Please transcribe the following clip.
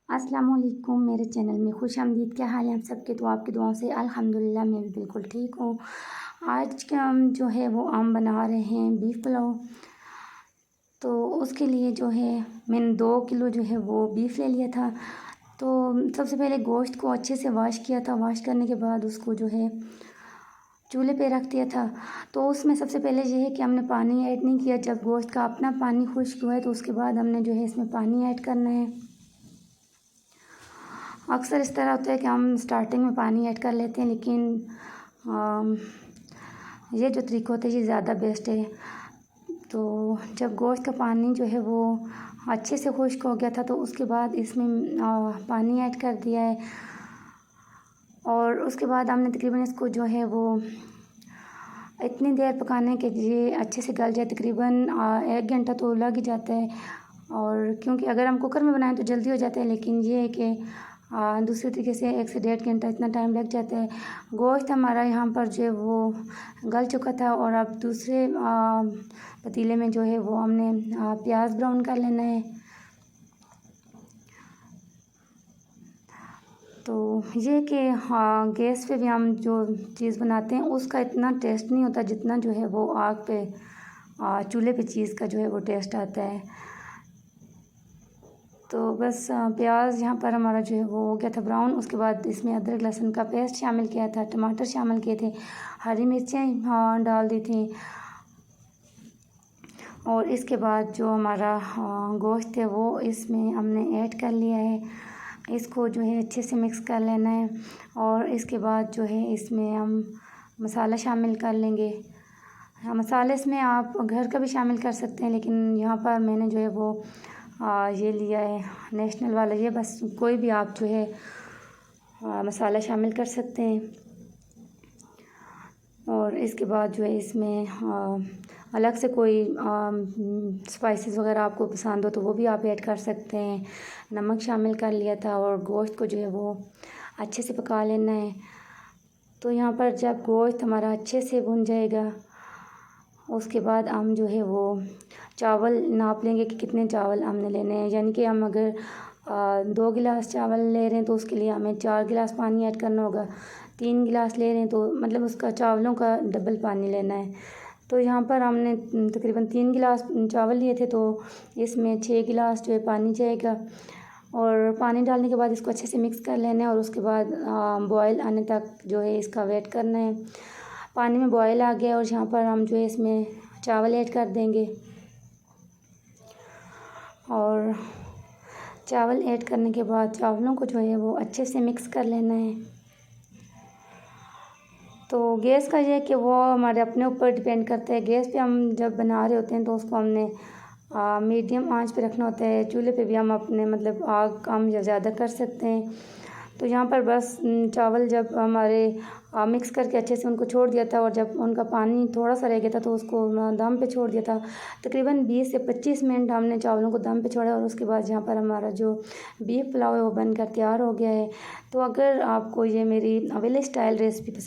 अस्सलाम वालेकुम। मेरे चैनल में खुशामदीद। क्या हाल है आप सबके? तो आपकी दुआओं से अल्हम्दुलिल्लाह मैं भी बिल्कुल ठीक हूँ। आज का हम जो है वो हम बना रहे हैं बीफ पुलाव। तो उसके लिए जो है मैंने 2 किलो जो है वो बीफ ले लिया था। तो सबसे पहले गोश्त को अच्छे से वॉश किया था। वॉश करने के बाद उसको जो है चूल्हे पे रख दिया था। तो उसमें सबसे पहले ये है कि हमने पानी ऐड नहीं किया। जब गोश्त का अपना पानी खुश्क हुआ है तो उसके बाद हमने जो है इसमें पानी ऐड करना है। अक्सर इस तरह होता है कि हम स्टार्टिंग में पानी ऐड कर लेते हैं, लेकिन ये जो तरीका होता है ये ज़्यादा बेस्ट है। तो जब गोश्त का पानी जो है वो अच्छे से खुश्क हो गया था तो उसके बाद इसमें पानी ऐड कर दिया है। और उसके बाद हमने तकरीबन इसको जो है वो इतनी देर पकाना है कि ये अच्छे से गल जाए। तकरीबन 1 घंटा तो लग ही जाता है। और क्योंकि अगर हम कुकर में बनाएं तो जल्दी हो जाता है, लेकिन ये है कि दूसरे तरीके से 1 से 1.5 घंटा इतना टाइम लग जाता है। गोश्त हमारा यहाँ पर जो है वो गल चुका था। और अब दूसरे पतीले में जो है वो हमने प्याज ब्राउन कर लेना है। तो ये कि गैस पे भी हम जो चीज़ बनाते हैं उसका इतना टेस्ट नहीं होता जितना जो है वो आग पे चूल्हे पे चीज़ का जो है वो टेस्ट आता है। तो बस प्याज यहाँ पर हमारा जो है वो हो गया था ब्राउन। उसके बाद इसमें अदरक लहसुन का पेस्ट शामिल किया था, टमाटर शामिल किए थे, हरी मिर्चें डाल दी थी। और इसके बाद जो हमारा गोश्त है वो इसमें हमने ऐड कर लिया है। इसको जो है अच्छे से मिक्स कर लेना है। और इसके बाद जो है इसमें हम मसाला शामिल कर लेंगे। मसाले इसमें आप घर का भी शामिल कर सकते हैं, लेकिन यहाँ पर मैंने जो है वो ये लिया है नेशनल वाला। ये बस कोई भी आप जो है मसाला शामिल कर सकते हैं। और इसके बाद जो है इसमें अलग से कोई स्पाइसेस वगैरह आपको पसंद हो तो वो भी आप ऐड कर सकते हैं। नमक शामिल कर लिया था। और गोश्त को जो है वो अच्छे से पका लेना है। तो यहाँ पर जब गोश्त हमारा अच्छे से भुन जाएगा उसके बाद हम जो है वो चावल नाप लेंगे कि कितने चावल हमने लेने हैं। यानी कि हम अगर 2 गिलास चावल ले रहे हैं तो उसके लिए हमें 4 गिलास पानी ऐड करना होगा। 3 गिलास ले रहे हैं तो मतलब उसका चावलों का डबल पानी लेना है। तो यहाँ पर हमने तकरीबन 3 गिलास चावल लिए थे तो इसमें 6 गिलास जो है पानी जाएगा। और पानी डालने के बाद इसको अच्छे से मिक्स कर लेना है। और उसके बाद बॉयल आने तक जो है इसका वेट करना है। पानी में बॉयल आ गया और यहाँ पर हम जो है इसमें चावल ऐड कर देंगे। और चावल ऐड करने के बाद चावलों को जो है वो अच्छे से मिक्स कर लेना है। तो गैस का ये है कि वो हमारे अपने ऊपर डिपेंड करता है। गैस पे हम जब बना रहे होते हैं तो उसको हमने मीडियम आंच पे रखना होता है। चूल्हे पे भी हम अपने मतलब आग कम या ज़्यादा कर सकते हैं। तो यहाँ पर बस चावल जब हमारे मिक्स करके अच्छे से उनको छोड़ दिया था और जब उनका पानी थोड़ा सा रह गया था तो उसको दम पे छोड़ दिया था। तकरीबन 20 से 25 मिनट हमने चावलों को दम पे छोड़ा। और उसके बाद यहाँ पर हमारा जो बीफ पुलाव है वो बनकर तैयार हो गया है। तो अगर आपको ये मेरी विलेज स्टाइल रेसिपी पसंद